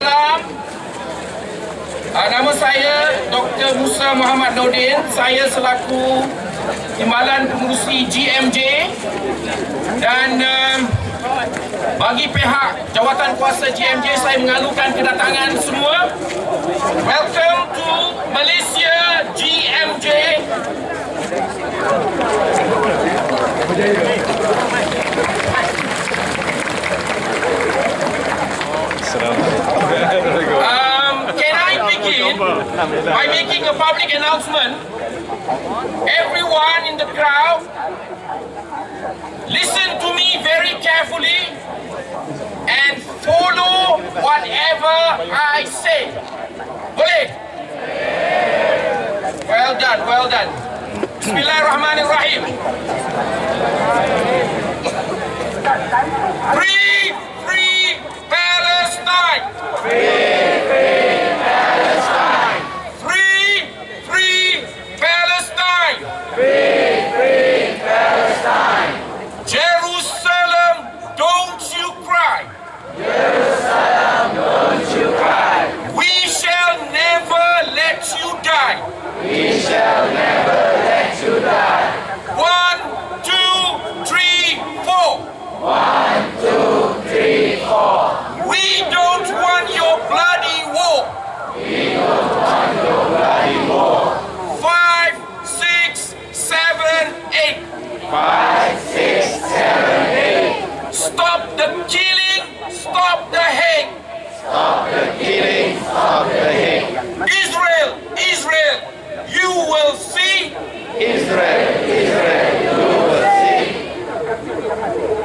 Alam. Nama saya Dr. Musa Muhammad Nordin. Saya selaku Timbalan Pengurusi GMJ dan bagi pihak jawatan kuasa GMJ saya mengalukan kedatangan semua. Welcome to Malaysia GMJ. Can I begin by making a public announcement? Everyone in the crowd, listen to me very carefully and follow whatever I say. Boleh? Well done, well done. Bismillahirrahmanirrahim. Free, free Palestine. Free, free Palestine. Free, free Palestine. Free, free Palestine. Jerusalem, don't you cry. Jerusalem, don't you cry. We shall never let you die. We shall never let you die. 1, 2, 3, 4. 1, 2, 3, 4. We don't want your bloody war. We don't want your bloody war. 5, 6, 7, 8. 5, 6, 7, 8. Stop the killing, stop the hate. Stop the killing, stop the hate. Israel, Israel, you will see. Israel, Israel, you will see.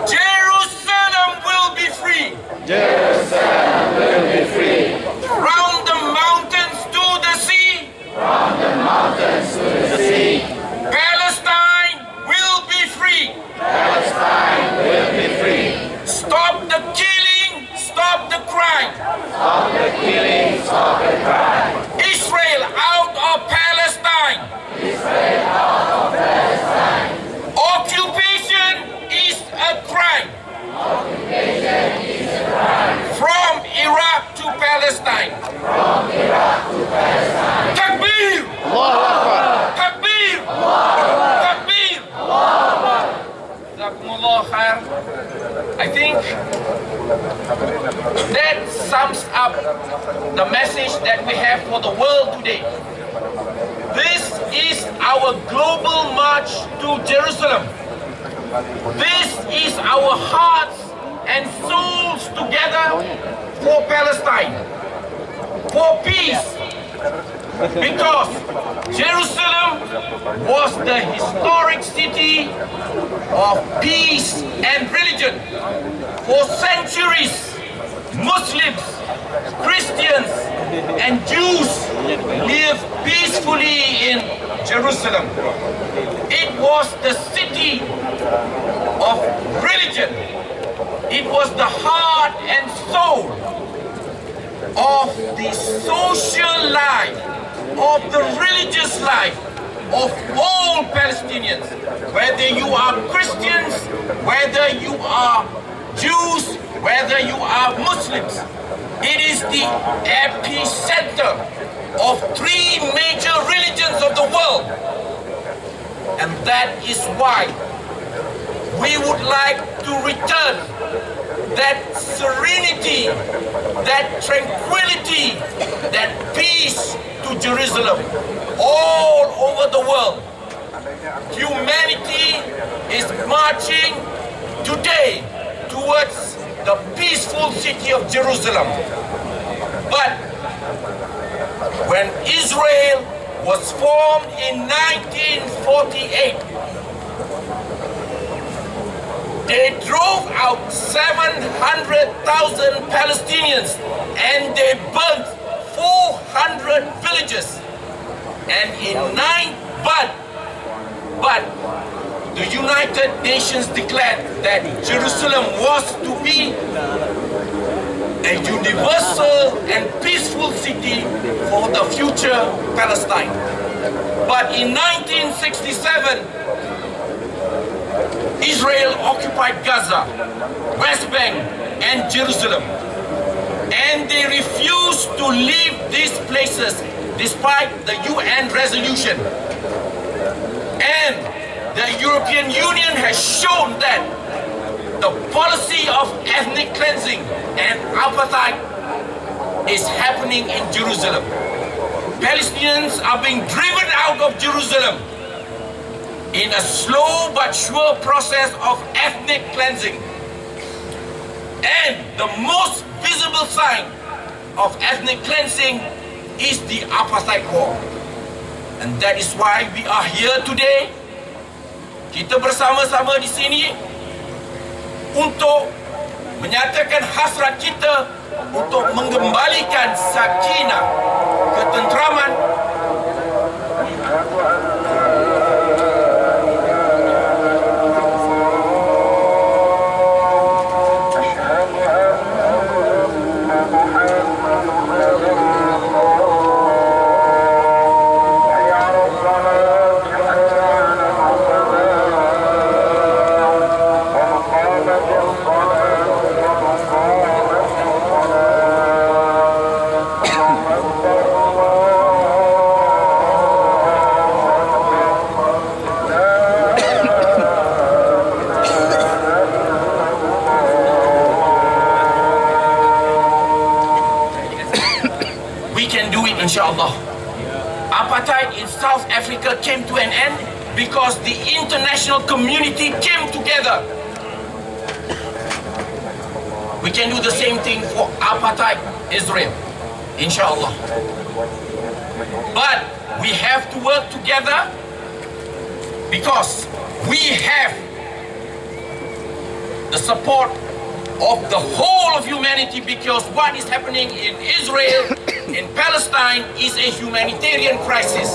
Jerusalem will be free. Jerusalem will be free. From the mountains to the sea. From the mountains to the sea. Palestine will be free. Palestine will be free. Stop the killing, stop the crime. Stop the killing, stop the crime. Israel out of Palestine. Israel out of Palestine. Occupation is a crime. Occupation is a crime. From Iraq to Palestine. From Iraq to Palestine. Takbir! Allahu Akbar! Takbir! Allahu Akbar! Takbir! Allahu Akbar! Jazakumullah khair. I think that sums up the message that we have for the world today. This is our global march to Jerusalem. This is our hearts and souls together for Palestine, for peace. Because Jerusalem was the historic city of peace and religion. For centuries, Muslims, Christians, and Jews lived peacefully in Jerusalem. It was the city of religion. It was the heart and soul of the social life, of the religious life of all Palestinians. Whether you are Christians, whether you are Jews, whether you are Muslims, it is the epicenter of 3 major religions of the world. And that is why we would like to return that serenity, that tranquility, that peace to Jerusalem all over the world. Humanity is marching today towards the peaceful city of Jerusalem. But when Israel was formed in 1948, they drove out 700,000 Palestinians and they burnt 400 villages. And but the United Nations declared that Jerusalem was to be a universal and peaceful city for the future Palestine. But in 1967, Israel occupied Gaza, West Bank, and Jerusalem. And they refused cases despite the UN resolution. And the European Union has shown that the policy of ethnic cleansing and apartheid is happening in Jerusalem. Palestinians are being driven out of Jerusalem in a slow but sure process of ethnic cleansing. And the most visible sign of ethnic cleansing is the apartheid war. And that is why we are here today. Kita bersama-sama di sini untuk menyatakan hasrat kita untuk mengembalikan sakinah, ketenteraman, insyaAllah. Apartheid in South Africa came to an end because the international community came together. We can do the same thing for apartheid Israel, insyaAllah. But we have to work together because we have the support of the whole of humanity, because what is happening in Israel, in Palestine, is a humanitarian crisis.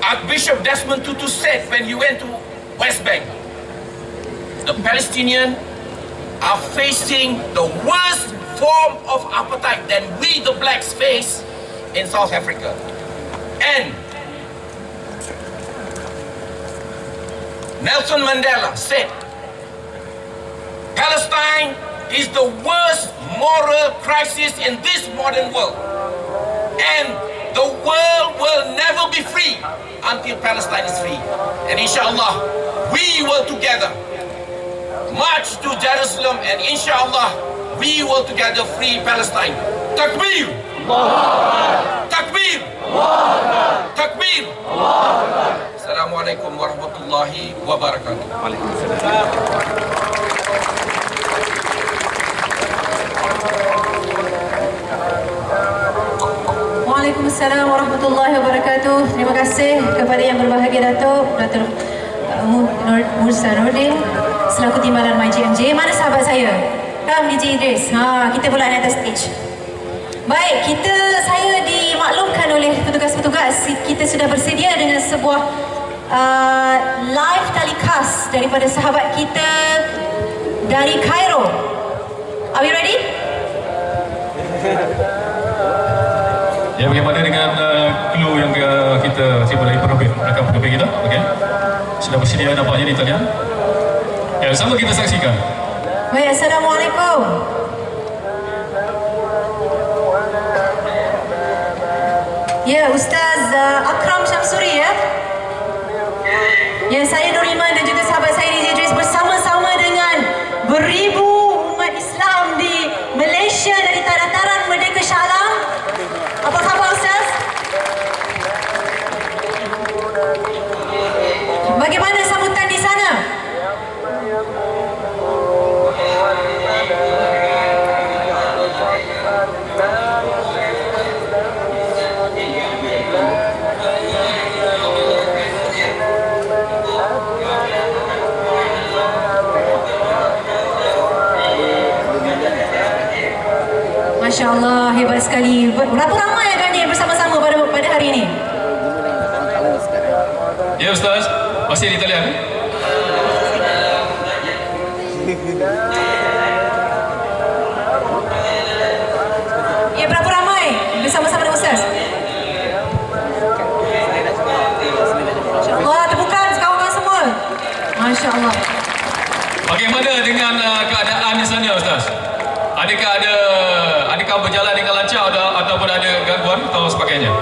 Archbishop Desmond Tutu said when he went to West Bank, the Palestinians are facing the worst form of apartheid than we the blacks face in South Africa. And Nelson Mandela said, Palestine is the worst moral crisis in this modern world. And the world will never be free until Palestine is free. And inshallah, we will together march to Jerusalem, and inshallah, we will together free Palestine. Takbir! Takbir! Takbir! Assalamualaikum warahmatullahi wabarakatuh. Waalaikumsalam warahmatullahi wabarakatuh. Terima kasih kepada yang berbahagia Dato Musa selaku timbalan MyGMJ. Mana sahabat saya? Come DJ Idris. Kita pula di atas stage. Baik, saya dimaklumkan oleh petugas-petugas kita sudah bersedia dengan sebuah live telecast daripada sahabat kita dari Cairo. Are we ready? Ya, bagaimana dengan clue yang kita simpan dari penopik kita? Okey. Sudah bersedia nampaknya di talian. Ya, sama kita saksikan. Baik, Assalamualaikum. Ya, Ustaz Akram Syamsuri ya. Ya, saya Nuriman dan juga sahabat saya DJ Idris bersama-sama dengan beribu umat Islam di Malaysia dari Dataran Merdeka Shah Alam. Apa khabar Ustaz? Bagaimana sambutan di sana? Masya Allah, hebat sekali. Berapa ramai yang hadir bersama-sama pada hari ini? Ya Ustaz, masih di talian. Ya, berapa ramai bersama-sama dengan Ustaz? Masya Allah, tepukan kawan-kawan semua. Masya Allah. Bagaimana dengan keadaan di sana Ustaz? Adakah ada adakah berjalan dengan lancar ataupun ada gangguan atau sebagainya?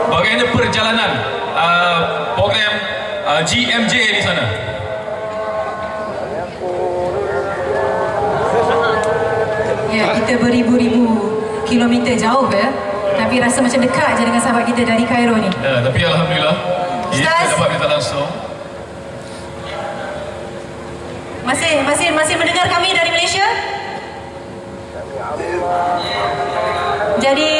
Bagaimana perjalanan program GMJ di sana? Ya, kita beribu-ribu kilometer jauh ya. Tapi rasa macam dekat je dengan sahabat kita dari Cairo ni. Ya, tapi alhamdulillah kita dapat kata langsung. Masih mendengar kami dari Malaysia? Jadi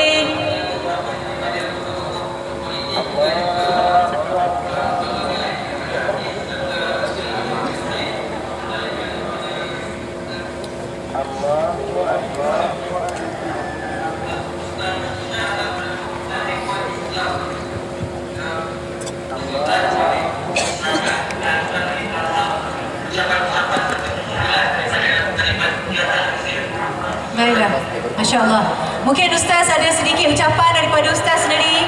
baiklah, Masya Allah. Mungkin Ustaz ada sedikit ucapan daripada Ustaz sendiri.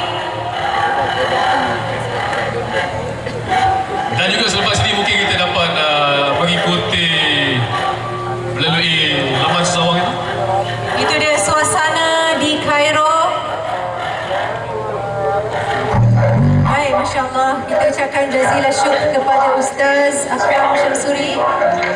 Dan juga selepas ini mungkin kita dapat mengikuti melalui laman sawang itu. Itu dia suasana di Cairo. Baik, Masya Allah. Kita ucapkan jazilah syukur kepada Ustaz Akram Syamsuri.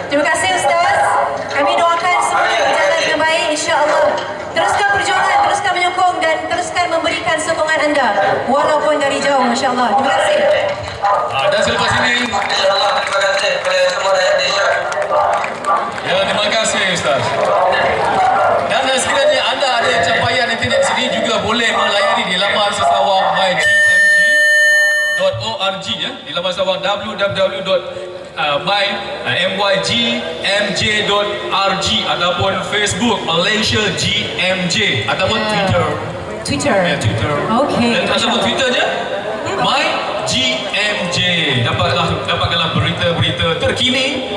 Terima kasih Ustaz. Kami doakan semuanya berjalan dengan baik, insya-Allah. Teruskan perjuangan, teruskan menyokong dan teruskan memberikan sokongan anda walaupun dari jauh, Masya-Allah. Terima kasih. Dan selepas ini, InsyaAllah, terima kasih kepada semua rakyat Malaysia. ya, terima kasih Ustaz. Dan sekiranya anda ada capaian internet sini juga boleh melayani di laman sesawang MyGMJ.org ya, di laman sesawang www.mygmj.org ataupun Facebook Malaysia GMJ ataupun Twitter. Twitter. Okey. Dan ataupun Twitter je. MyGMJ. Dapatkanlah berita-berita terkini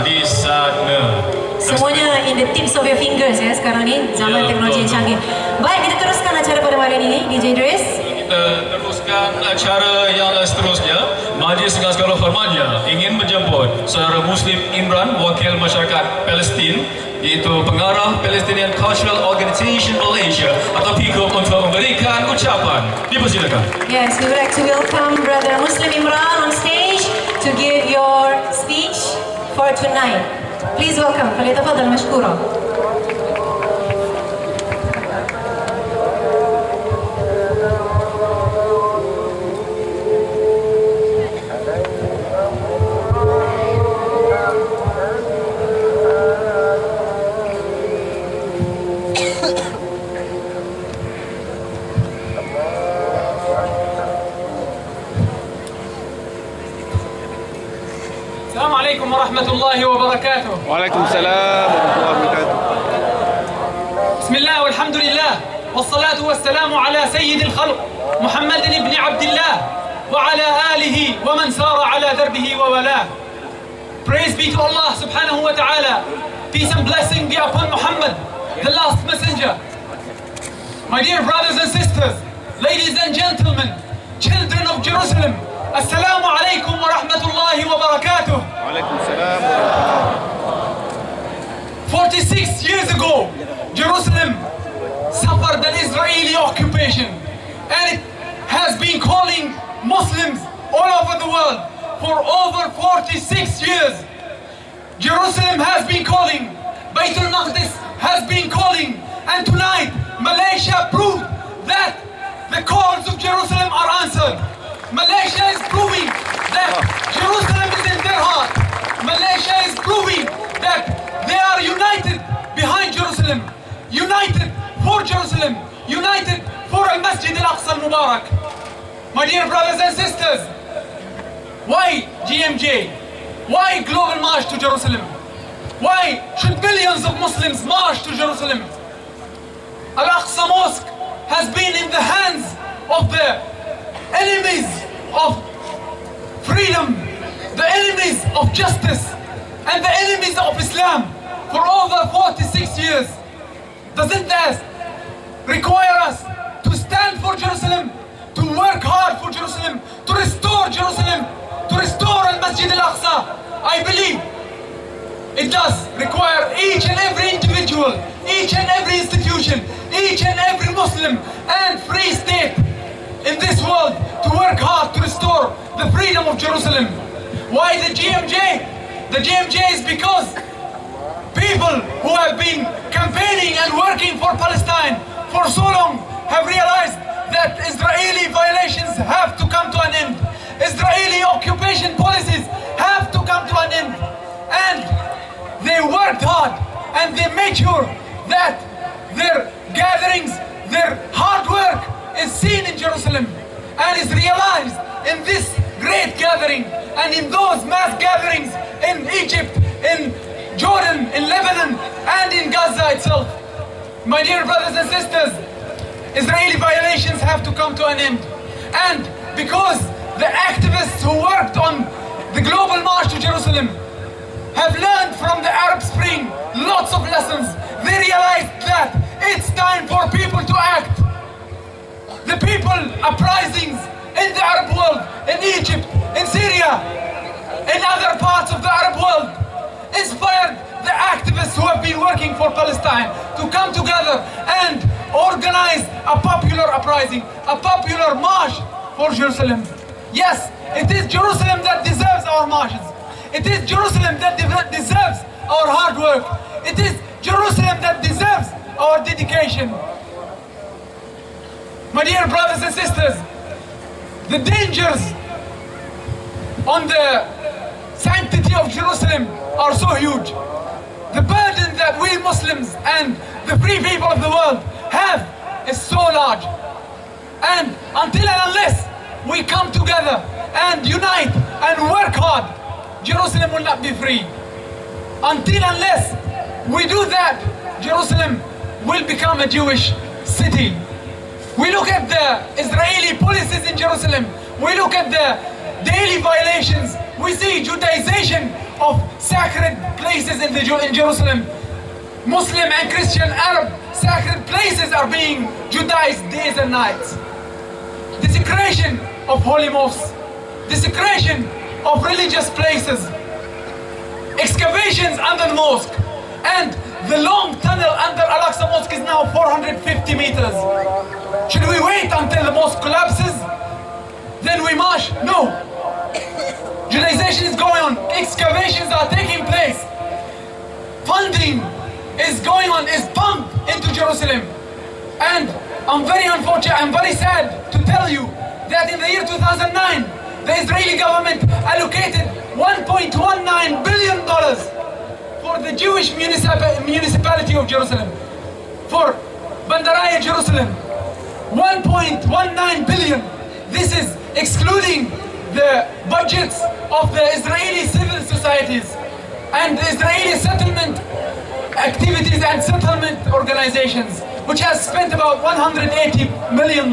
di sana. Semuanya in the tips of your fingers ya sekarang ni, zaman teknologi yang canggih. Baik, kita teruskan acara pada malam ini, DJ Idris. Kita teruskan acara yang seterusnya. Majlis dengan segala hormatnya ingin menjemput saudara Muslim Imran, wakil masyarakat Palestin, iaitu pengarah Palestinian Cultural Organisation Malaysia atau PICO, untuk memberikan ucapan. Dipersilakan. Yes, we would like to welcome Brother Muslim Imran on stage to give your speech for tonight. Please welcome. فليتفضل مشكورا. السلام عليكم ورحمة الله وبركاته. وعليكم السلام ورحمة الله وبركاته. بسم الله والحمد لله والصلاة والسلام على سيد الخلق محمد بن عبد الله وعلى آله ومن سار على دربه وولاه. Praise be to Allah subhanahu wa ta'ala. Peace and blessing be upon Muhammad, the last messenger. My dear brothers and sisters, ladies and gentlemen, children of Jerusalem, Assalamu alaikum wa rahmatullahi wa barakatuh. وعليكم السلام ورحمة الله. 46 years ago, Jerusalem suffered an Israeli occupation, and it has been calling Muslims all over the world for over 46 years. Jerusalem has been calling, Baitul Maqdis has been calling, and tonight Malaysia proved that the calls of Jerusalem are answered. Malaysia is proving that Jerusalem is in their heart. Malaysia is proving that they are united behind Jerusalem, united for Jerusalem, united for Al-Masjid Al-Aqsa Al-Mubarak. My dear brothers and sisters, why GMJ? Why global march to Jerusalem? Why should millions of Muslims march to Jerusalem? Al-Aqsa Mosque has been in the hands of the enemies of freedom, the enemies of justice, and the enemies of Islam for over 46 years. Doesn't that require us to stand for Jerusalem, to work hard for Jerusalem, to restore Jerusalem, to restore Al-Masjid Al-Aqsa? I believe it does require each and every individual individual, each and every institution, each and every Muslim and free state in this world to work hard to restore the freedom of Jerusalem. Why the GMJ? The GMJ is because people who have been campaigning and working for Palestine for so long have realized that Israeli violations have to come to an end. Israeli occupation policies have to come to an end. And they worked hard and they made sure that their gatherings, their hard work is seen in Jerusalem and is realized in this great gathering and in those mass gatherings in Egypt, in Jordan, in Lebanon, and in Gaza itself. My dear brothers and sisters, Israeli violations have to come to an end. And because the activists who worked on the global march to Jerusalem have learned from the Arab Spring lots of lessons, they realized that it's time for people to act. The people uprisings in the Arab world, in Egypt, in Syria, in other parts of the Arab world, inspired the activists who have been working for Palestine to come together and organize a popular uprising, a popular march for Jerusalem. Yes, it is Jerusalem that deserves our marches. It is Jerusalem that deserves our hard work. It is Jerusalem that deserves our dedication. My dear brothers and sisters, the dangers on the sanctity of Jerusalem are so huge. The burden that we Muslims and the free people of the world have is so large. And until and unless we come together and unite and work hard, Jerusalem will not be free. Until unless we do that, Jerusalem will become a Jewish city. We look at the Israeli policies in Jerusalem. We look at the daily violations. We see Judaization of sacred places in Jerusalem. Muslim and Christian Arab sacred places are being Judaized days and nights. Desecration of holy mosques. Desecration of religious places. Excavations under the mosque. And the long tunnel under Al-Aqsa Mosque is now 450 meters. Should we wait until the mosque collapses? Then we march? No. Judaization is going on. Excavations are taking place. Funding is going on, is pumped into Jerusalem. And I'm very unfortunate, I'm very sad to tell you that in the year 2009, the Israeli government allocated $1.19 billion for the Jewish municipality of Jerusalem, for Bandaraya Jerusalem. 1.19 billion. This is excluding the budgets of the Israeli civil societies and the Israeli settlement activities and settlement organizations, which has spent about $180 million.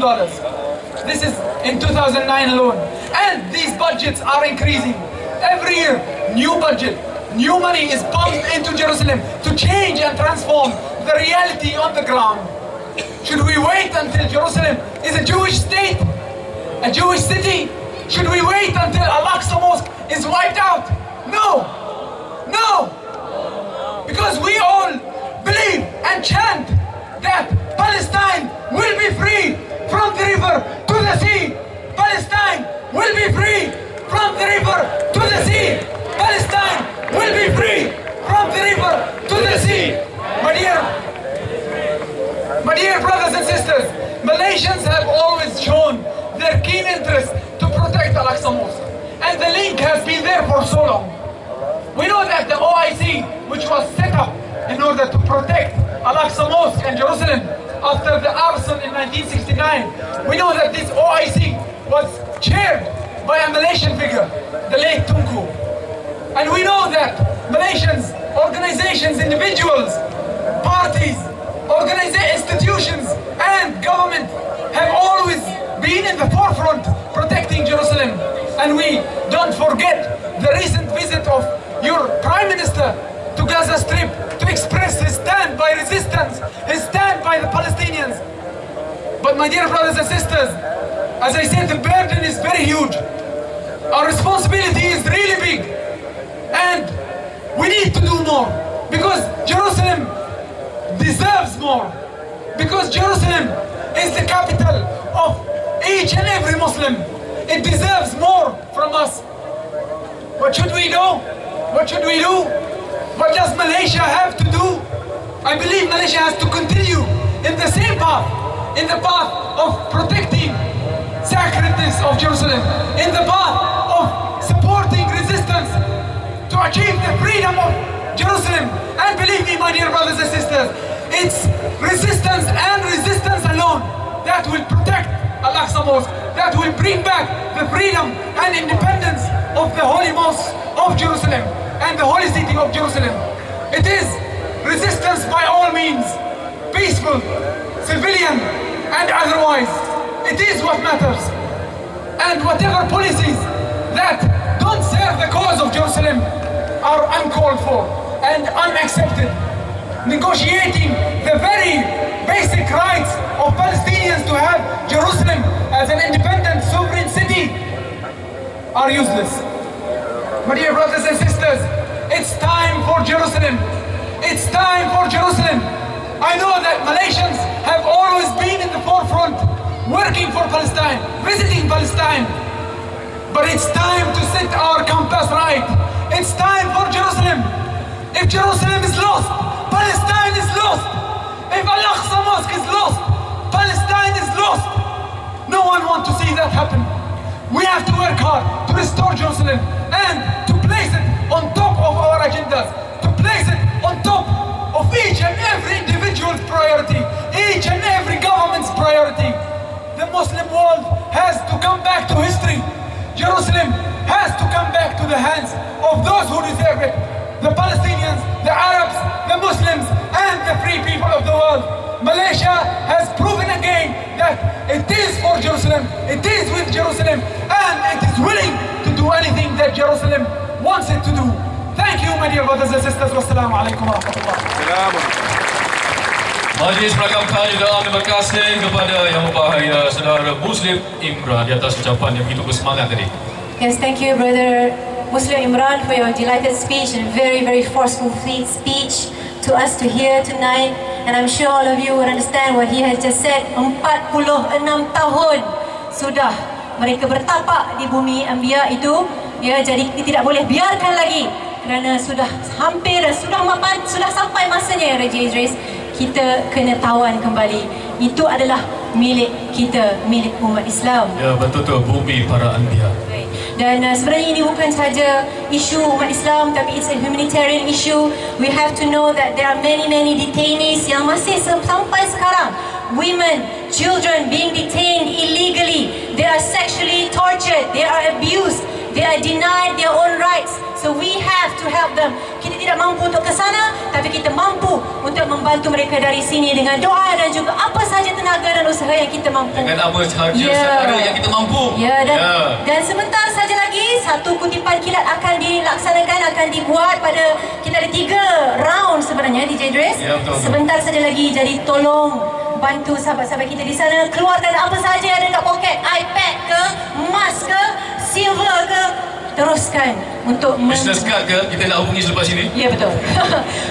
This is in 2009 alone. And these budgets are increasing. Every year, new budget, new money is pumped into Jerusalem to change and transform the reality on the ground. Should we wait until Jerusalem is a Jewish state, a Jewish city? Should we wait until Al-Aqsa Mosque is wiped out? No, no, because we all believe and chant that Palestine will be free from the river to the sea. Palestine will be free from the river to the sea. Palestine will be free from the river to the sea. My dear brothers and sisters, Malaysians have always shown their keen interest to protect Al-Aqsa Mosque. And the link has been there for so long. We know that the OIC, which was set up in order to protect Al-Aqsa Mosque and Jerusalem after the arson in 1969, we know that this OIC was chaired by a Malaysian figure, the late Tunku. And we know that Malaysians, organizations, individuals, parties, institutions and government have always been in the forefront protecting Jerusalem. And we don't forget the recent visit of your Prime Minister to Gaza Strip to express his stand by resistance, his stand by the Palestinians. But my dear brothers and sisters, as I said, the burden is very huge. Our responsibility is really big. And we need to do more, because Jerusalem deserves more. Because Jerusalem is the capital of each and every Muslim. It deserves more from us. What should we do? What should we do? What does Malaysia have to do? I believe Malaysia has to continue in the same path, in the path of protecting sacredness of Jerusalem, in the path of supporting resistance to achieve the freedom of Jerusalem. And believe me, my dear brothers and sisters, it's resistance and resistance alone that will protect Al-Aqsa Mosque, that will bring back the freedom and independence of the holy mosque of Jerusalem and the holy city of Jerusalem. It is resistance by all means, peaceful, civilian and otherwise. It is what matters. And whatever policies that don't serve the cause of Jerusalem are uncalled for and unaccepted. Negotiating the very basic rights of Palestinians to have Jerusalem as an independent sovereign city are useless. My dear brothers and sisters, it's time for Jerusalem. It's time for Jerusalem. I know that Malaysians have always been in the forefront, working for Palestine, visiting Palestine. But it's time to set our compass right. It's time for Jerusalem. If Jerusalem is lost, Palestine is lost. If Al-Aqsa Mosque is lost, Palestine is lost. No one wants to see that happen. We have to work hard to restore Jerusalem and to place it on top of our agendas, to place it on top of each and every individual's priority, each and every government's priority. The Muslim world has to come back to history. Jerusalem has to come back to the hands of those who deserve it. The Palestinians, the Arabs, the Muslims, and the free people of the world. Malaysia has proven again that it is for Jerusalem, it is with Jerusalem, and it is willing to do anything that Jerusalem wants it to do. Thank you, my dear brothers and sisters. Wassalamu alaikum warahmatullahi wabarakatuh. Majlis merakamkan doa terima kasih kepada Yang Berbahagia Saudara Muslim Imran di atas ucapan yang begitu bersemangat tadi. Yes, thank you, Brother Muslim Imran, for your delighted speech and very, very forceful speech to us to hear tonight. And I'm sure all of you will understand what he has just said. 46 tahun sudah mereka bertapak di bumi Anbiya itu. Ya, jadi kita tidak boleh biarkan lagi, kerana sudah hampir dan sudah sampai masanya, Raja Idris, kita kena tawan kembali. Itu adalah milik kita, milik umat Islam. Ya, betul-betul bumi para Anbiya. Dan sebenarnya ini bukan saja isu umat Islam, tapi it's a humanitarian issue. We have to know that there are many detainees yang masih sampai sekarang. Women, children being detained illegally. They are sexually tortured. They are abused. They are denied their own rights. So we have to help them. Kita tidak mampu untuk ke sana, tapi kita mampu untuk membantu mereka dari sini dengan doa dan juga apa sahaja tenaga dan usaha yang kita mampu. Dengan apa sahaja saudara yang kita mampu. Dan sebentar saja lagi satu kutipan kilat akan dilaksanakan, akan dibuat pada, kita ada 3 round sebenarnya, DJ Idris. Sebentar saja lagi, jadi tolong bantu sahabat-sahabat kita di sana keluarkan apa sahaja yang ada kat poket, iPad ke, mask ke, silver ke, teruskan untuk business card ke, kita nak hubungi selepas ini. Ya, betul.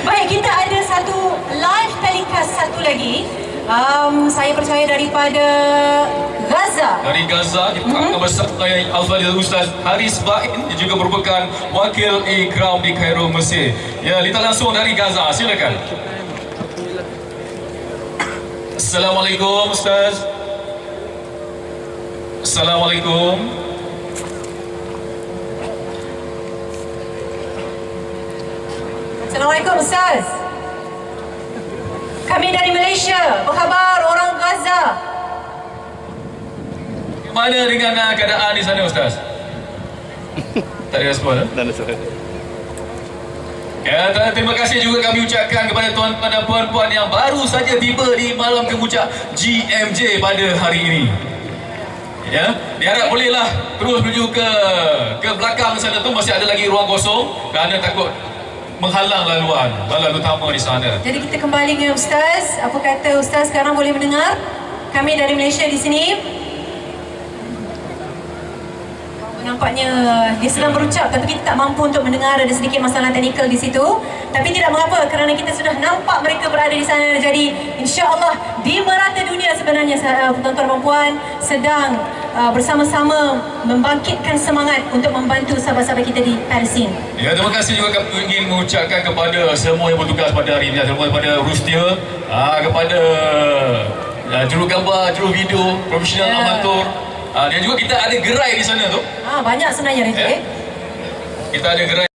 Baik, kita ada satu live telecast satu lagi. Saya percaya daripada Gaza. Dari Gaza, kita akan bersama Al-Fadhil Ustaz Haris Bain, yang juga merupakan Wakil Ikram di Kairo, Mesir. Ya, kita langsung dari Gaza, silakan. Assalamualaikum Ustaz. Assalamualaikum. Assalamualaikum Ustaz. Kami dari Malaysia. Apa khabar orang Gaza? Mana dengan keadaan di sana Ustaz? Tak ada respon? Tak ada respon. Ya, terima kasih juga kami ucapkan kepada tuan-tuan dan puan-puan yang baru saja tiba di malam kemuncak GMJ pada hari ini. Ya, diharap bolehlah terus menuju ke belakang sana tu, masih ada lagi ruang kosong kerana takut menghalang laluan utama di sana. Jadi kita kembali ke Ustaz. Apa kata Ustaz sekarang boleh mendengar? Kami dari Malaysia di sini. Nampaknya dia sedang berucap tapi kita tak mampu untuk mendengar, ada sedikit masalah teknikal di situ. Tapi tidak mengapa kerana kita sudah nampak mereka berada di sana. Jadi insya-Allah di merata dunia sebenarnya tuan-tuan dan puan sedang bersama-sama membangkitkan semangat untuk membantu sahabat-sahabat kita di Palestin. Ya, terima kasih juga kami ingin mengucapkan kepada semua yang bertugas pada hari ini, terutama kepada Rustia, kepada juru gambar, juru video, profesional amatur. Dan juga kita ada gerai di sana tu. Banyak sebenarnya Rejek. Kita ada gerai